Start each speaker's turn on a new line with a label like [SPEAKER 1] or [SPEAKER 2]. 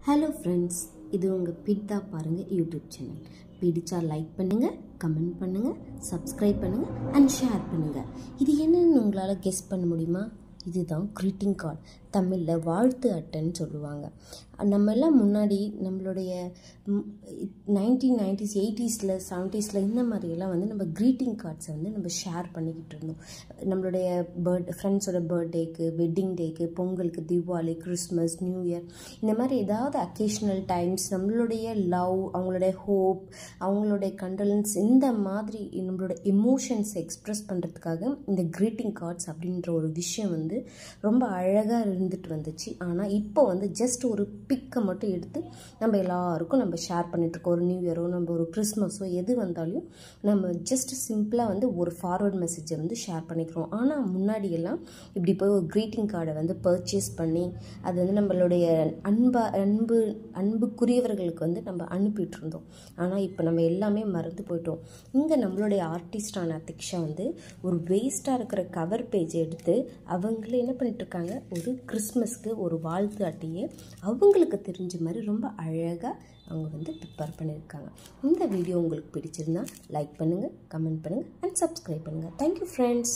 [SPEAKER 1] Hello friends, இது உங்கள் பிட்தா பாருங்கள் யூடியூப் சேனல். பிடிச்சா லைக் பண்ணுங்கள், கமெண்ட் பண்ணுங்கள், சப்ஸ்கிரைப் பண்ணுங்கள் அண்ட் ஷேர் பண்ணுங்கள். இது என்னன்னு உங்களால் கெஸ் பண்ண முடியுமா? இதுதான் க்ரீட்டிங் கார்டு, தமிழில் வாழ்த்து அட்டைன்னு சொல்லுவாங்க. நம்ம எல்லாம் முன்னாடி நம்மளுடைய 1990s 80s 70s இந்த மாதிரியெல்லாம் வந்து நம்ம க்ரீட்டிங் கார்ட்ஸை வந்து நம்ம ஷேர் பண்ணிக்கிட்டு இருந்தோம். நம்மளுடைய ஃப்ரெண்ட்ஸோட பர்த்டேக்கு, வெட்டிங் டேக்கு, பொங்கலுக்கு, தீபாவளி, கிறிஸ்மஸ், நியூ இயர், இந்த மாதிரி ஏதாவது அக்கேஷ்னல் டைம்ஸ் நம்மளுடைய லவ், அவங்களுடைய ஹோப், அவங்களுடைய கண்டலன்ஸ், இந்த மாதிரி நம்மளோட எமோஷன்ஸை எக்ஸ்ப்ரெஸ் பண்ணுறதுக்காக இந்த க்ரீட்டிங் கார்ட்ஸ் அப்படின்ற ஒரு விஷயம் வந்து ரொம்ப அழகாக இருந்துட்டு வந்துச்சு. ஆனால் இப்போ வந்து ஜஸ்ட் ஒரு பிக்கை மட்டும் எடுத்து நம்ம எல்லாருக்கும் நம்ம ஷேர் பண்ணிகிட்ருக்கோம். ஒரு நியூ இயரோ நம்ம ஒரு கிறிஸ்மஸோ எது வந்தாலும் நம்ம ஜஸ்ட் சிம்பிளாக வந்து ஒரு ஃபார்வர்ட் மெசேஜை வந்து ஷேர் பண்ணிக்கிறோம். ஆனால் முன்னாடியெல்லாம் இப்படி போய் ஒரு க்ரீட்டிங் கார்டை வந்து பர்ச்சேஸ் பண்ணி அது வந்து நம்மளுடைய அன்புக்குரியவர்களுக்கு வந்து நம்ம அனுப்பிட்டு இருந்தோம். ஆனால் இப்போ நம்ம எல்லாமே மறந்து போயிட்டோம். இங்கே நம்மளுடைய ஆர்டிஸ்டான அதிக்ஷா வந்து ஒரு வேஸ்ட்டாக இருக்கிற கவர் பேஜை எடுத்து அவங்களே என்ன பண்ணிட்டுருக்காங்க, ஒரு கிறிஸ்மஸ்க்கு ஒரு வாழ்த்து அட்டையை அவங்களுக்கு தெரிஞ்ச மாதிரி ரொம்ப அழகாக அவங்க வந்து ப்ரிப்பேர் பண்ணியிருக்காங்க. இந்த வீடியோ உங்களுக்கு பிடிச்சிருந்தா லைக் பண்ணுங்கள், கமெண்ட் பண்ணுங்கள் அண்ட் சப்ஸ்கிரைப் பண்ணுங்கள். Thank you friends.